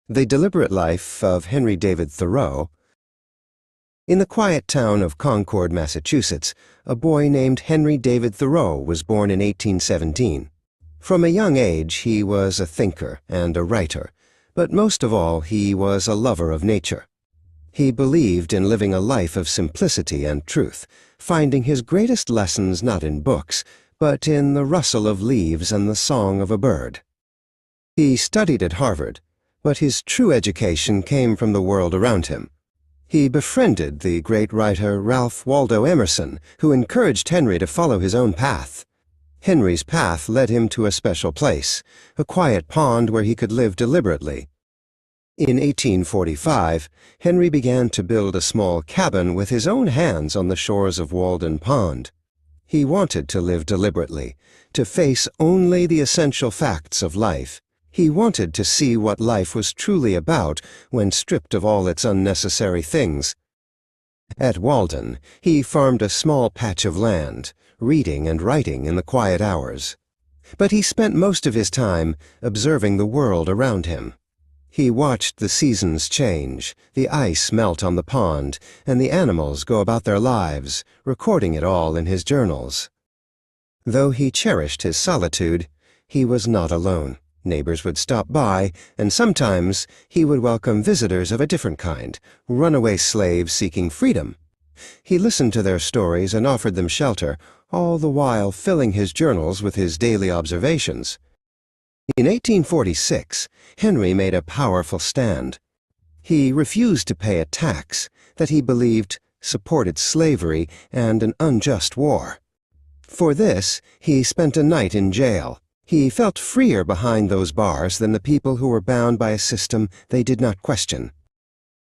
The Deliberate Life of Henry David Thoreau. In the quiet town of Concord, Massachusetts, a boy named Henry David Thoreau was born in 1817. From a young age, he was a thinker and a writer, but most of all, he was a lover of nature. He believed in living a life of simplicity and truth, finding his greatest lessons not in books, but in the rustle of leaves and the song of a bird. He studied at Harvard, but his true education came from the world around him. He befriended the great writer Ralph Waldo Emerson, who encouraged Henry to follow his own path. Henry's path led him to a special place, a quiet pond where he could live deliberately. In 1845, Henry began to build a small cabin with his own hands on the shores of Walden Pond. He wanted to live deliberately, to face only the essential facts of life. He wanted to see what life was truly about when stripped of all its unnecessary things. At Walden, he farmed a small patch of land, reading and writing in the quiet hours. But he spent most of his time observing the world around him. He watched the seasons change, the ice melt on the pond, and the animals go about their lives, recording it all in his journals. Though he cherished his solitude, he was not alone. Neighbors would stop by, and sometimes he would welcome visitors of a different kind, runaway slaves seeking freedom. He listened to their stories and offered them shelter, all the while filling his journals with his daily observations. In 1846, Henry made a powerful stand. He refused to pay a tax that he believed supported slavery and an unjust war. For this, he spent a night in jail. He felt freer behind those bars than the people who were bound by a system they did not question.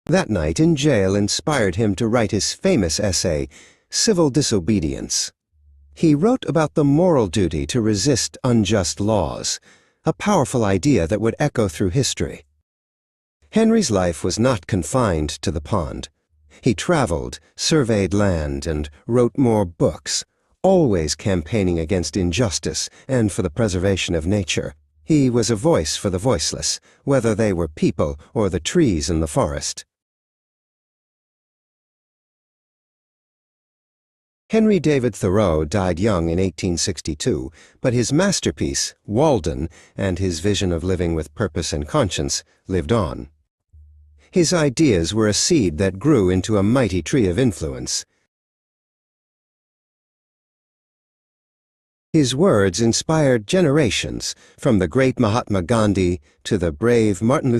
That night in jail inspired him to write his famous essay, Civil Disobedience. He wrote about the moral duty to resist unjust laws, a powerful idea that would echo through history. Henry's life was not confined to the pond. He traveled, surveyed land, and wrote more books, always campaigning against injustice and for the preservation of nature. He was a voice for the voiceless, whether they were people or the trees in the forest. Henry David Thoreau died young in 1862, but his masterpiece, Walden, and his vision of living with purpose and conscience lived on. His ideas were a seed that grew into a mighty tree of influence. His words inspired generations, from the great Mahatma Gandhi to the brave Martin Luther